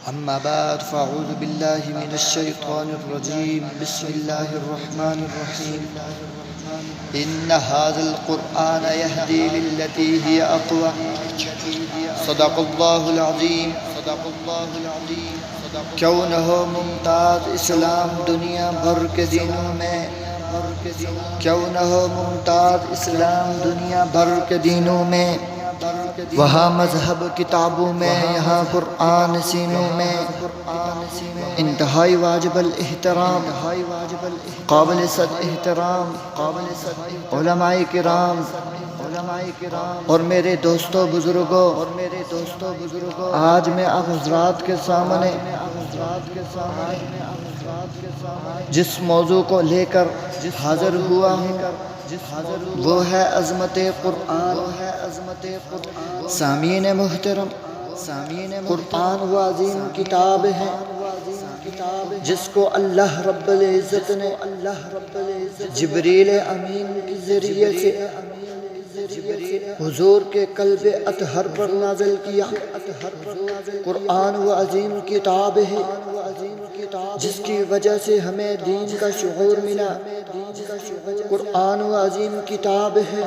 أما بعد فأعوذ بالله من الشيطان الرجيم بسم الله الرحمن الرحيم إن هذا القرآن يهدي للتي هي أقوم صدق الله العظيم کیوں ہو ممتاز اسلام دنیا بھر کے دینوں میں کیوں نہ ہو ممتاز اسلام دنیا بھر کے دینوں میں وہاں مذہب کتابوں میں یہاں قرآن سینوں میں انتہائی واجب الاحترام قابل صد احترام علماء کرام اور میرے دوستوں بزرگوں آج میں آپ حضرات کے سامنے جس موضوع کو لے کر حاضر ہوا ہوں وہ ہے عظمت قرآن سامعین محترم قرآن وہ عظیم کتاب ہے جس کو اللہ رب العزت نے جبریل امین کے ذریعے سے حضور کے قلب اطہر پر نازل کیا۔ قرآن وہ عظیم کتاب ہے جس کی وجہ سے ہمیں دین کا شعور ملا۔ قرآن وہ عظیم کتاب ہے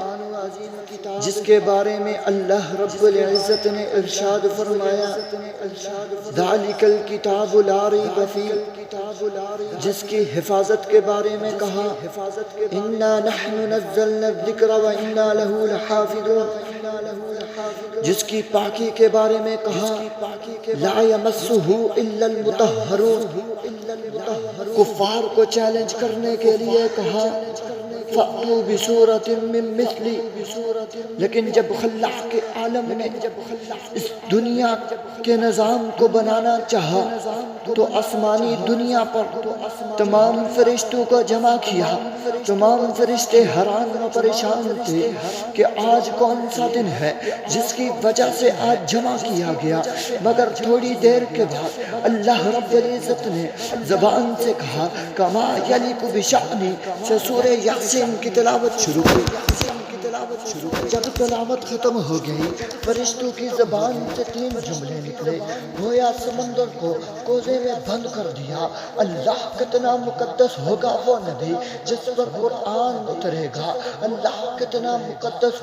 جس کے بارے میں اللہ رب العزت نے ارشاد فرمایا ذالک الکتاب لا ریب فیہ، جس کی حفاظت کے بارے میں کہا انا نحن نزلنا الذکر وانا لہ لحافظون، جس کی پاکی کے بارے میں کہا لا یمسہ الا المطہرون، کفار کو چیلنج کرنے کے لیے کہا فَأْتُوا بِسُورَةٍ مِّن مِّثْلِهِ، لیکن جب خلاق کے عالم نے اس دنیا کے نظام کو بنانا چاہا تو آسمانی دنیا پر تمام فرشتوں کو جمع کیا۔ تمام فرشتے حیران و پریشان تھے کہ آج کون سا دن ہے جس کی وجہ سے آج جمع کیا گیا، مگر تھوڑی دیر کے بعد اللہ رب العزت نے زبان سے کہا کما یلیق بشأنی سے سورہ یاسین کی تلاوت شروع ہوئی۔ جب تلاوت ختم ہو گئی فرشتوں کی زبان سے تین جملے نکلے، گویا سمندر کو کوزے میں بند کر دیا۔ اللہ کتنا مقدس ہوگا وہ نبی جس پر قرآن اترے گا، اللہ کتنا مقدس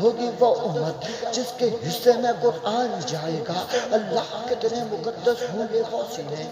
ہوگی وہ امت جس کے حصے میں قرآن جائے گا، اللہ کتنے مقدس ہوں گے وہ سینے